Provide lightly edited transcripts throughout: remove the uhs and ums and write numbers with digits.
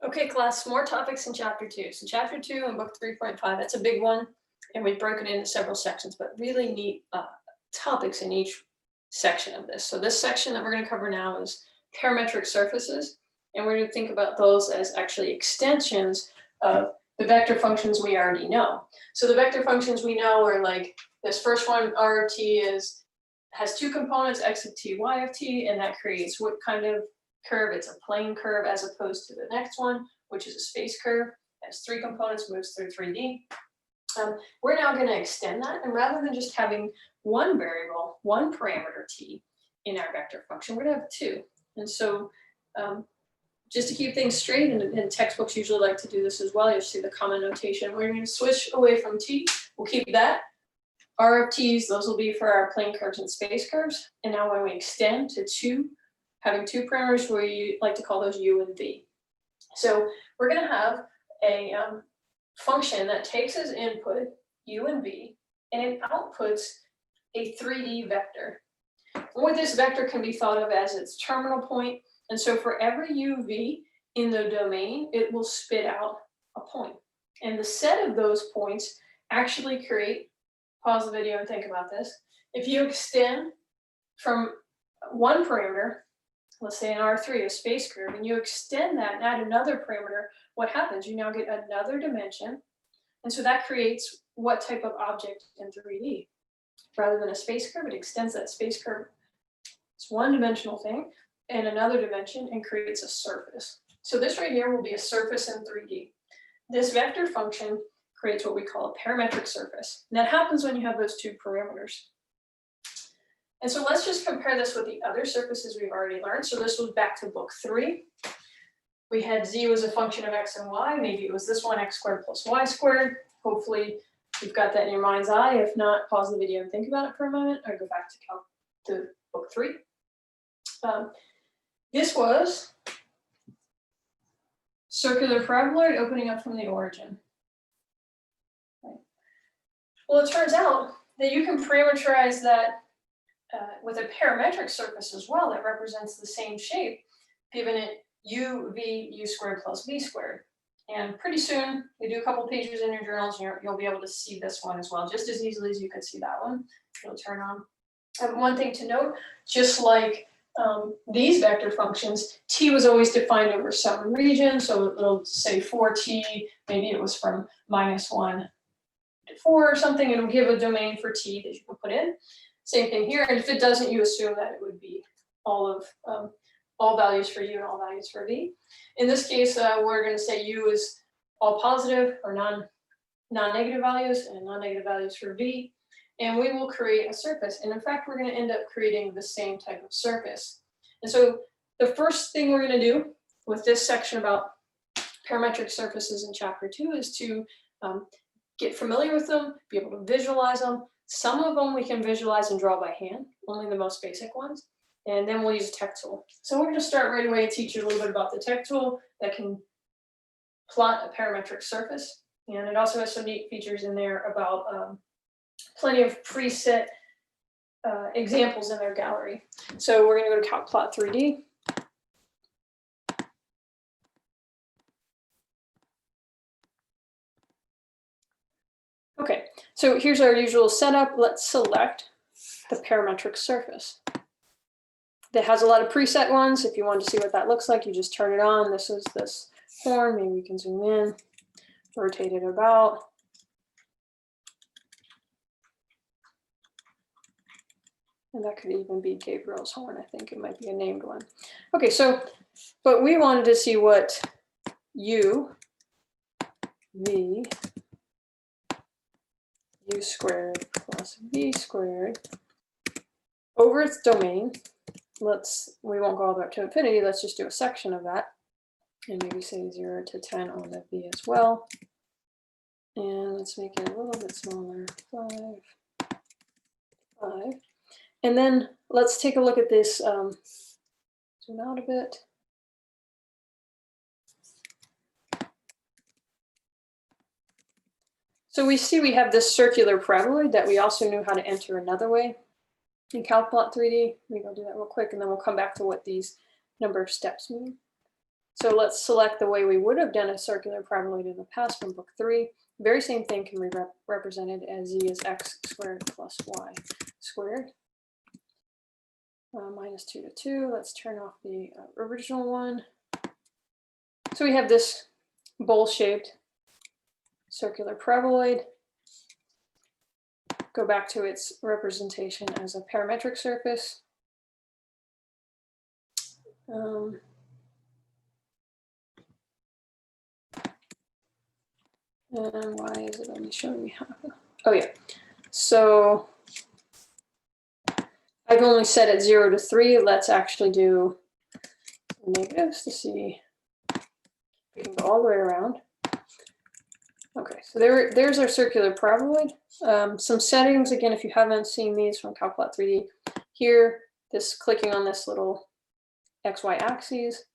Okay, class, more topics in chapter 2. So chapter 2 and book 3.5, that's a big one, and we've broken it into several sections, but really neat topics in each section of this. So this section that we're going to cover now is parametric surfaces, and we're going to think about those as actually extensions of the vector functions we already know. So the vector functions we know are like this first one, r of t, has two components, x of t, y of t, and that creates what kind of curve? It's a plane curve as opposed to the next one, which is a space curve. It has three components, moves through 3D. We're now going to extend that, and rather than just having one variable, one parameter t in our vector function, we're going to have two. And so just to keep things straight, and textbooks usually like to do this as well, you'll see the common notation. We're going to switch away from t. We'll keep that. R of t's, those will be for our plane curves and space curves. And now when we extend to two, having two parameters, we like to call those u and v. So we're going to have a function that takes as input u and v, and it outputs a 3D vector. Or this vector can be thought of as its terminal point. And so for every uv in the domain, it will spit out a point. And the set of those points actually create, pause the video and think about this. If you extend from one parameter, let's say an R3, a space curve, and you extend that and add another parameter, what happens? You now get another dimension. And so that creates what type of object in 3D? Rather than a space curve, it extends that space curve. It's one-dimensional thing and another dimension and creates a surface. So this right here will be a surface in 3D. This vector function creates what we call a parametric surface. And that happens when you have those two parameters. And so let's just compare this with the other surfaces we've already learned. So this was back to book 3. We had z was a function of x and y. Maybe it was this one, x squared plus y squared. Hopefully you've got that in your mind's eye. If not, pause the video and think about it for a moment, or go back to book 3. This was circular paraboloid opening up from the origin. Right. Well, it turns out that you can parameterize that with a parametric surface as well that represents the same shape, given it u, v, u squared plus v squared. And pretty soon, we do a couple pages in your journals, and you'll be able to see this one as well, just as easily as you could see that one. It'll turn on. One thing to note, just like these vector functions, t was always defined over some region, so it'll say for t, maybe it was from -1 to 4 or something, it'll give a domain for t that you can put in. Same thing here, and if it doesn't, you assume that it would be all values for u and all values for v. In this case, we're going to say u is all positive or non-negative values and non-negative values for v, and we will create a surface. And in fact, we're going to end up creating the same type of surface. And so the first thing we're going to do with this section about parametric surfaces in chapter 2 is to get familiar with them, be able to visualize them. Some of them we can visualize and draw by hand, only the most basic ones. And then we'll use a tech tool. So we're going to start right away and teach you a little bit about the tech tool that can plot a parametric surface. And it also has some neat features in there about plenty of preset examples in their gallery. So we're going to go to Calc Plot 3D. Okay, so here's our usual setup. Let's select the parametric surface. That has a lot of preset ones. If you want to see what that looks like, you just turn it on. This is this horn. Maybe we can zoom in, rotate it about. And that could even be Gabriel's horn. I think it might be a named one. Okay, so, but we wanted to see what u, v, u squared plus v squared over its domain. We won't go all the way up to infinity. Let's just do a section of that. And maybe say 0 to 10 on the v as well. And let's make it a little bit smaller, 5. And then let's take a look at this, zoom out a bit. So we see we have this circular paraboloid that we also knew how to enter another way in Calc Plot 3D. Maybe I'll do that real quick, and then we'll come back to what these number of steps mean. So let's select the way we would have done a circular paraboloid in the past from book 3. Very same thing can be represented as z is x squared plus y squared. Minus 2 to 2. Let's turn off the original one. So we have this bowl-shaped circular paraboloid. Go back to its representation as a parametric surface. And why is it only showing me half? Oh yeah, so I've only set it 0 to 3. Let's actually do negatives to see if we can go all the way around. Okay, so there's our circular paraboloid. Some settings, again, if you haven't seen these from Calplot 3D, here, this clicking on this little XY axes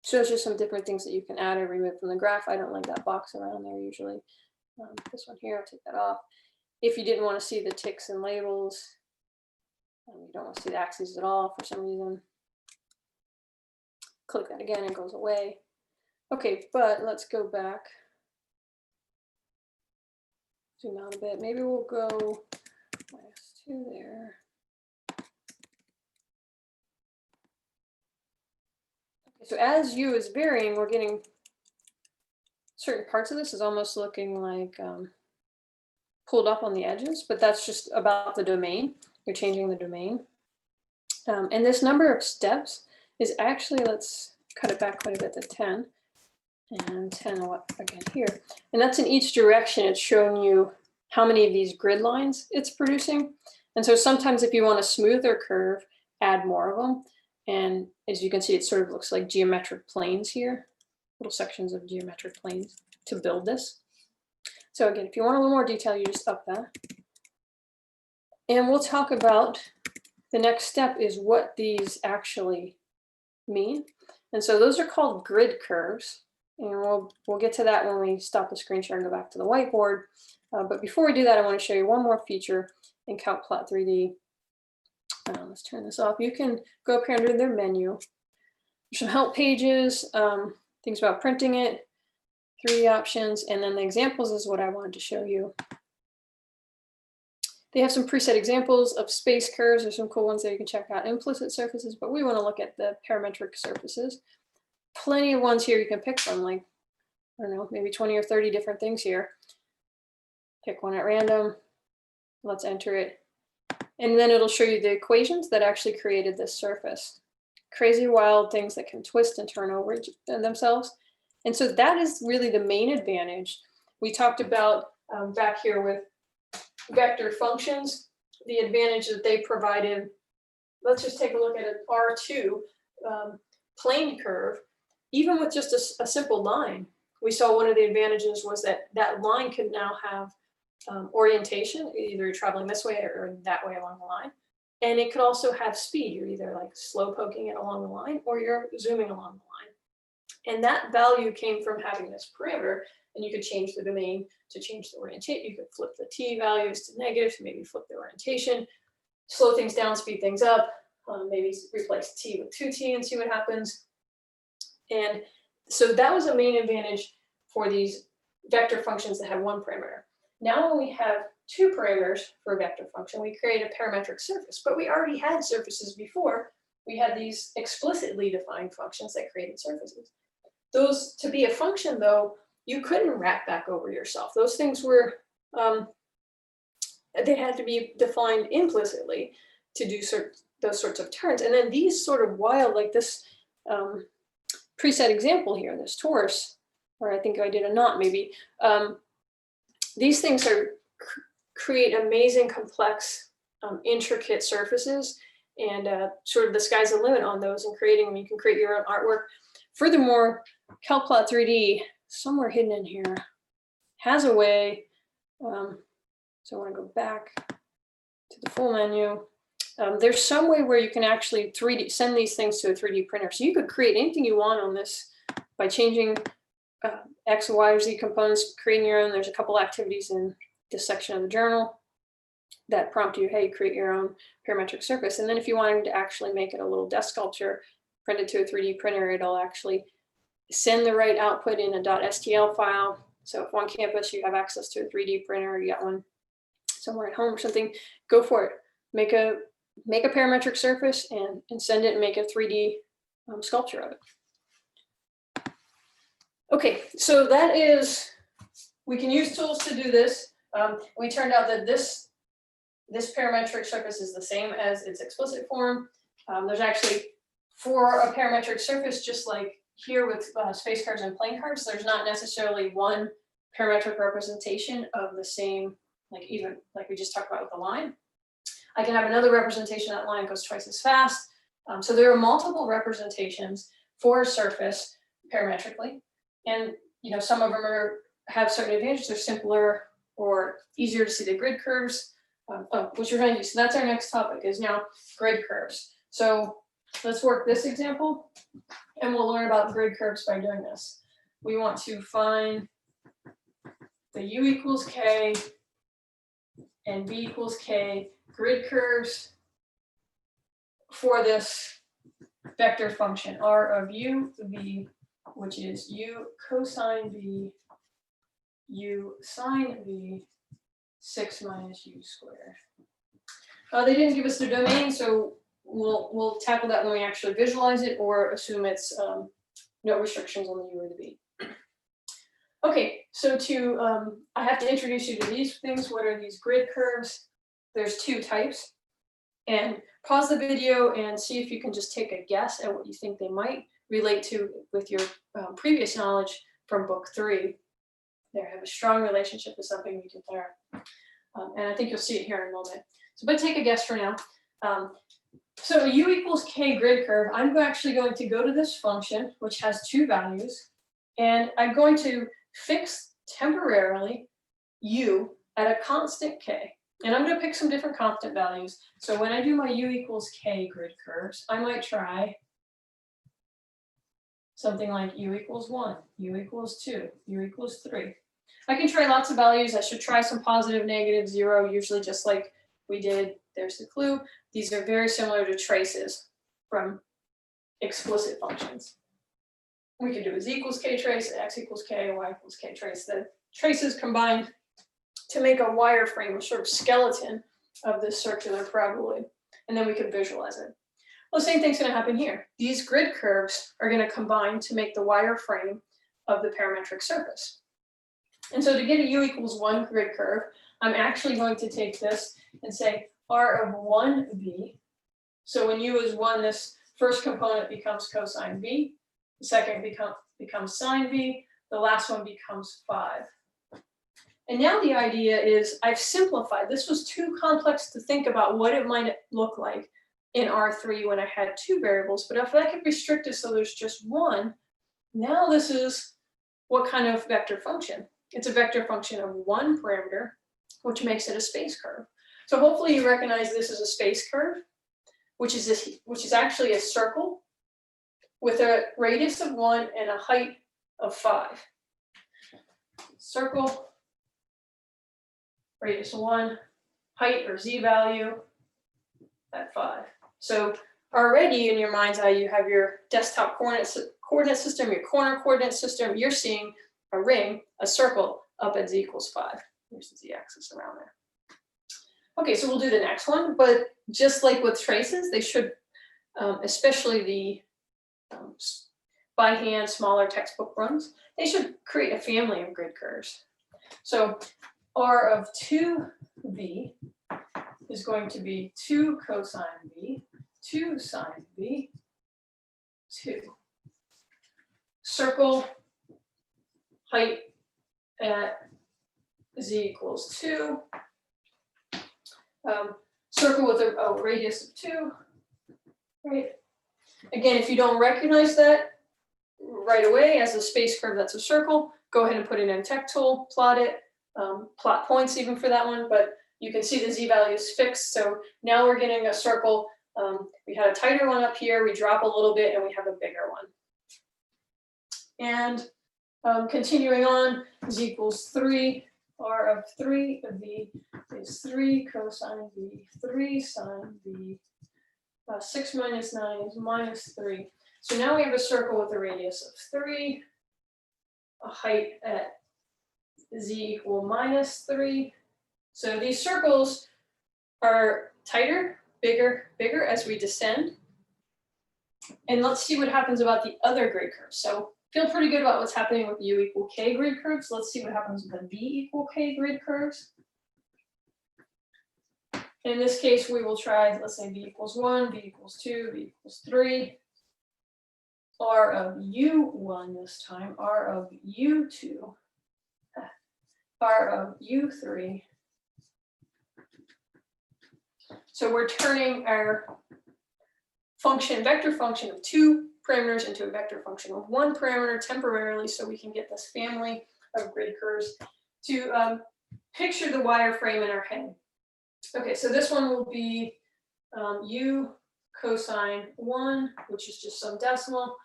shows you some different things that you can add or remove from the graph. I don't like that box around there usually. This one here, I'll take that off. If you didn't want to see the ticks and labels, you don't want to see the axes at all for some reason, click that again, it goes away. Okay, but let's go back. Zoom out a bit. Maybe we'll go -2 there. Okay, so as u is varying, we're getting certain parts of this is almost looking like pulled up on the edges, but that's just about the domain. You're changing the domain. And this number of steps is actually, let's cut it back quite a bit to 10. And 10 again here. And that's in each direction. It's showing you how many of these grid lines it's producing. And so sometimes if you want a smoother curve, add more of them. And as you can see, it sort of looks like geometric planes here, little sections of geometric planes to build this. So again, if you want a little more detail, you just up that. And we'll talk about the next step is what these actually mean. And so those are called grid curves. And we'll get to that when we stop the screen share and go back to the whiteboard. But before we do that, I want to show you one more feature in Calplot 3D. Let's turn this off. You can go up here under their menu. There's some help pages, things about printing it, 3 options, and then the examples is what I wanted to show you. They have some preset examples of space curves. There's some cool ones that you can check out, implicit surfaces, but we want to look at the parametric surfaces. Plenty of ones here you can pick from, like, I don't know, maybe 20 or 30 different things here. Pick one at random. Let's enter it. And then it'll show you the equations that actually created this surface. Crazy, wild things that can twist and turn over themselves. And so that is really the main advantage. We talked about back here with vector functions, the advantage that they provided. Let's just take a look at an R2 plane curve. Even with just a simple line, we saw one of the advantages was that that line could now have orientation, either you're traveling this way or that way along the line. And it could also have speed. You're either like slow poking it along the line or you're zooming along the line. And that value came from having this parameter, and you could change the domain to change the orientation. You could flip the t values to negative to maybe flip the orientation, slow things down, speed things up, maybe replace t with 2t and see what happens. And so that was a main advantage for these vector functions that have one parameter. Now when we have 2 parameters for a vector function, we create a parametric surface, but we already had surfaces before. We had these explicitly defined functions that created surfaces. Those, to be a function though, you couldn't wrap back over yourself. Those things were, they had to be defined implicitly to do those sorts of turns. And then these sort of wild, like this preset example here, this torus, or I think I did a knot maybe. These things are create amazing, complex, intricate surfaces, and sort of the sky's the limit on those and creating them. You can create your own artwork. Furthermore, Calplot 3D, somewhere hidden in here, has a way, so I want to go back to the full menu. There's some way where you can actually send these things to a 3D printer. So you could create anything you want on this by changing X, Y, or Z components, creating your own. There's a couple activities in this section of the journal that prompt you, hey, create your own parametric surface. And then if you wanted to actually make it a little desk sculpture, print it to a 3D printer, it'll actually send the right output in a .stl file. So if on campus you have access to a 3D printer, you got one somewhere at home or something, go for it. Make a parametric surface and send it and make a 3D sculpture of it. Okay, so that is, we can use tools to do this. We turned out that this parametric surface is the same as its explicit form. There's actually, for a parametric surface, just like here with space curves and plane curves, there's not necessarily one parametric representation of the same, even like we just talked about with the line. I can have another representation that line goes twice as fast. So there are multiple representations for a surface parametrically. And some of them have certain advantages. They're simpler or easier to see the grid curves, which you're going to use. So that's our next topic, is now grid curves. So let's work this example, and we'll learn about grid curves by doing this. We want to find the u equals k and b equals k grid curves for this vector function r of u, v, which is u cosine v, u sine v, 6 minus u squared. They didn't give us the domain, so we'll tackle that when we actually visualize it, or assume it's no restrictions on the u or the v. Okay, so I have to introduce you to these things. What are these grid curves? There's two types. And pause the video and see if you can just take a guess at what you think they might relate to with your previous knowledge from book 3. They have a strong relationship with something we did there. And I think you'll see it here in a moment. So, but take a guess for now. So u equals k grid curve, I'm actually going to go to this function, which has two values, and I'm going to fix temporarily u at a constant k. And I'm going to pick some different constant values. So when I do my u equals k grid curves, I might try something like u equals 1, u equals 2, u equals 3. I can try lots of values. I should try some positive, negative, 0, usually just like we did. There's the clue. These are very similar to traces from explicit functions. We could do a z equals k trace, x equals k, y equals k trace. The traces combined to make a wireframe, a sort of skeleton of this circular paraboloid, and then we could visualize it. Well, the same thing's going to happen here. These grid curves are going to combine to make the wireframe of the parametric surface. And so to get a u equals 1 grid curve, I'm actually going to take this and say r of 1v. So when u is 1, this first component becomes cosine v, the second becomes sine v, the last one becomes 5. And now the idea is I've simplified. This was too complex to think about what it might look like in R3 when I had 2 variables, but if I could restrict it so there's just 1, now this is what kind of vector function? It's a vector function of 1 parameter, which makes it a space curve. So hopefully you recognize this as a space curve, which is actually a circle with a radius of 1 and a height of 5. Circle, radius 1, height or z value at 5. So already in your mind's eye, you have your desktop coordinate system, your corner coordinate system. You're seeing a ring, a circle up at z equals 5. Here's the z-axis around there. Okay, so we'll do the next one, but just like with traces, they should, especially the by hand, smaller textbook runs, they should create a family of grid curves. So r of 2v is going to be 2 cosine v, 2 sine v, 2. Circle, height at z equals 2. Circle with a radius of 2. Right. Again, if you don't recognize that right away as a space curve that's a circle, go ahead and put it in tech tool, plot it, plot points even for that one, but you can see the z value is fixed. So now we're getting a circle. We had a tighter one up here, we drop a little bit and we have a bigger one. And continuing on, z equals 3, r of 3 of v is 3 cosine v, 3 sine v, 6 minus 9 is minus 3. So now we have a circle with a radius of 3, a height at z equal -3. So these circles are tighter, bigger, bigger as we descend. And let's see what happens about the other grid curves. So feel pretty good about what's happening with u equal k grid curves. Let's see what happens with the v equal k grid curves. In this case, we will try, let's say v equals 1, v equals 2, v equals 3. R of u1 this time, R of u2, R of u3. So we're turning our function, vector function of 2 parameters into a vector function of 1 parameter temporarily, so we can get this family of grid curves to picture the wireframe in our head. Okay, so this one will be u cosine 1, which is just some decimal,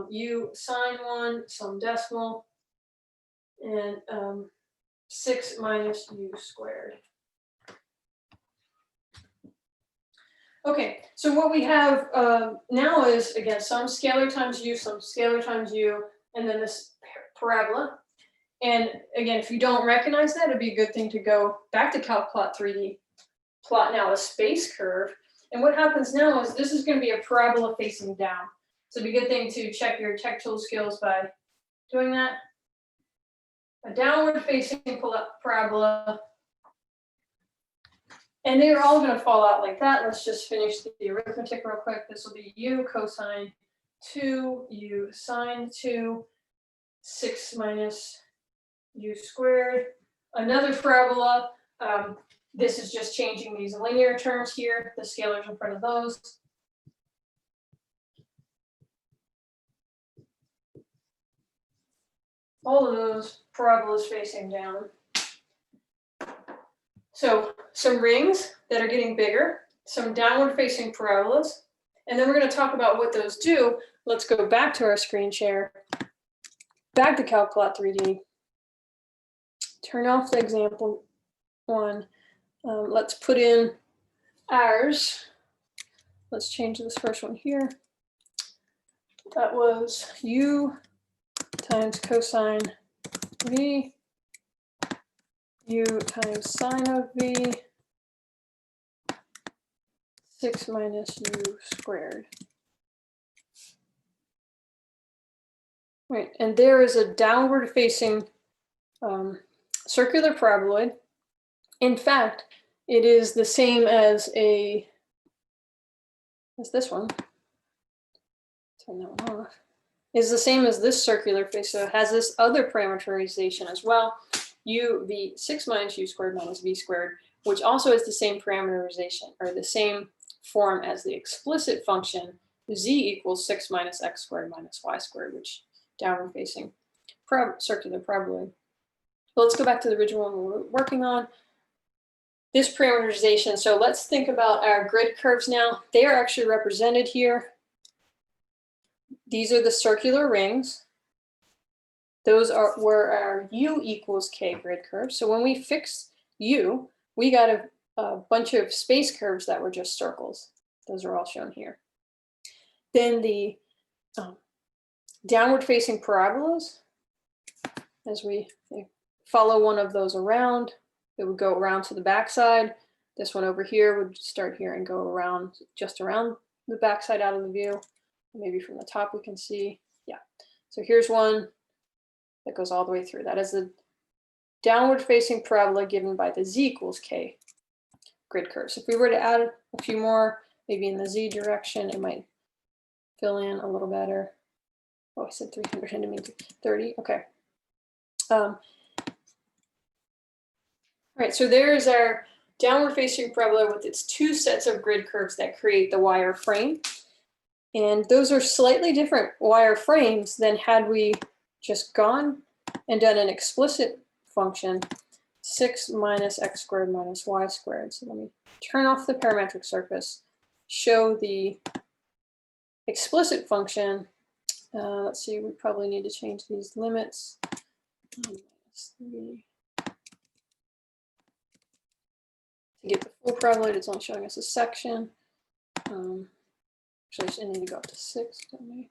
u sine 1, some decimal, and 6 minus u squared. Okay, so what we have now is, again, some scalar times u, some scalar times u, and then this parabola. And again, if you don't recognize that, it'd be a good thing to go back to Calc-Plot 3D, plot now a space curve. And what happens now is this is going to be a parabola facing down. So it'd be a good thing to check your tech tool skills by doing that. A downward facing parabola. And they're all going to fall out like that. Let's just finish the arithmetic real quick. This will be u cosine 2, u sine 2, 6 minus u squared. Another parabola. This is just changing these linear terms here, the scalars in front of those. All of those parabolas facing down. So some rings that are getting bigger, some downward facing parabolas, and then we're going to talk about what those do. Let's go back to our screen share, back to Calc-Plot 3D, turn off the example 1. Let's put in ours. Let's change this first one here. That was u times cosine v, u times sine of v, 6 minus u squared. Right, and there is a downward facing circular paraboloid. In fact, it is the same as this one. Turn that one off. Is the same as this circular face, so it has this other parameterization as well. U v 6 minus u squared minus v squared, which also is the same parameterization, or the same form as the explicit function z equals 6 minus x squared minus y squared, which downward facing circular paraboloid. But let's go back to the original one we were working on. This parameterization, so let's think about our grid curves now. They are actually represented here. These are the circular rings. Those were our u equals k grid curves. So when we fixed u, we got a bunch of space curves that were just circles. Those are all shown here. Then the downward facing parabolas, as we follow one of those around, it would go around to the backside. This one over here would start here and go around, just around the backside out of the view. Maybe from the top we can see. Yeah. So here's one that goes all the way through. That is the downward facing parabola given by the z equals k grid curve. So if we were to add a few more, maybe in the z direction, it might fill in a little better. Oh, I said 300, I didn't mean 30. Okay. All right, so there's our downward facing parabola with its 2 sets of grid curves that create the wire frame. And those are slightly different wire frames than had we just gone and done an explicit function, 6 minus x squared minus y squared. So let me turn off the parametric surface, show the explicit function. Let's see, we probably need to change these limits. To get the full paraboloid, it's only showing us a section. Actually, I need to go up to 6, don't we?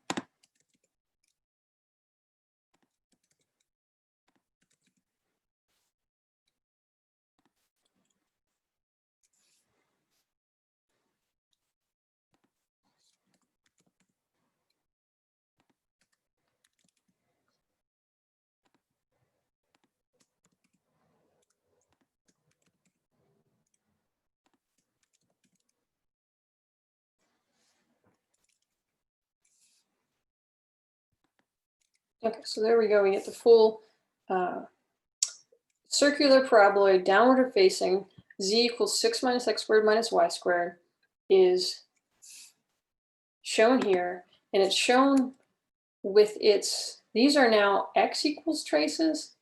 Okay, so there we go. We get the full circular paraboloid, downward facing, z equals 6 minus x squared minus y squared is shown here. And it's shown with its, these are now x equals traces.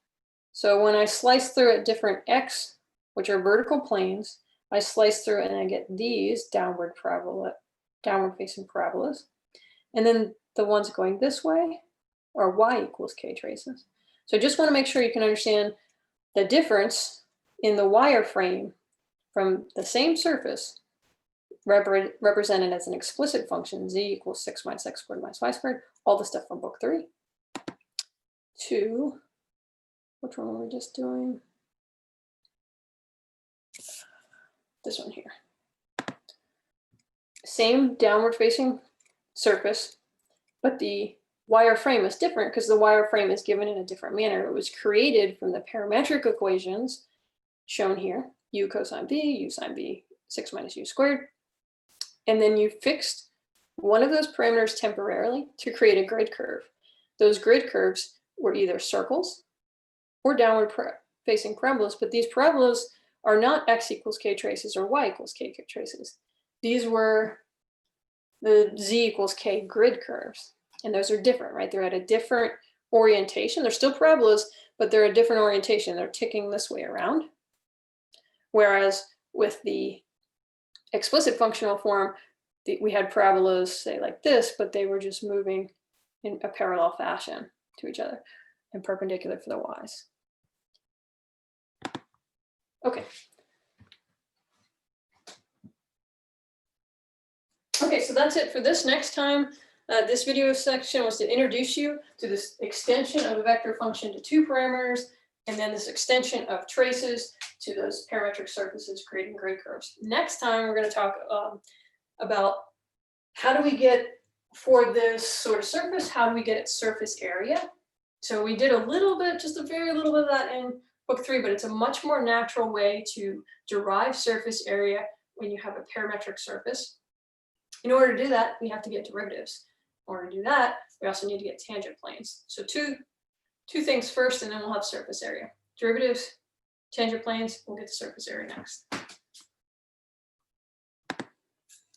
So when I slice through at different x, which are vertical planes, I slice through it and I get these downward facing parabolas. And then the ones going this way are y equals k traces. So I just want to make sure you can understand the difference in the wireframe from the same surface represented as an explicit function, z equals 6 minus x squared minus y squared, all the stuff from book 3, to, which one were we just doing? This one here. Same downward facing surface, but the wireframe is different because the wireframe is given in a different manner. It was created from the parametric equations shown here, u cosine b, u sine b, 6 minus u squared. And then you fixed one of those parameters temporarily to create a grid curve. Those grid curves were either circles or downward facing parabolas, but these parabolas are not x equals k traces or y equals k traces. These were the z equals k grid curves. And those are different, right? They're at a different orientation. They're still parabolas, but they're a different orientation. They're ticking this way around. Whereas with the explicit functional form, we had parabolas, say like this, but they were just moving in a parallel fashion to each other and perpendicular for the y's. Okay. Okay, so that's it for this. Next time, this video section was to introduce you to this extension of a vector function to 2 parameters, and then this extension of traces to those parametric surfaces creating grid curves. Next time, we're going to talk about how do we get, for this sort of surface, how do we get its surface area? So we did a little bit, just a very little bit of that in book 3, but it's a much more natural way to derive surface area when you have a parametric surface. In order to do that, we have to get derivatives. In order to do that, we also need to get tangent planes. So two things first, and then we'll have surface area. Derivatives, tangent planes, we'll get the surface area next.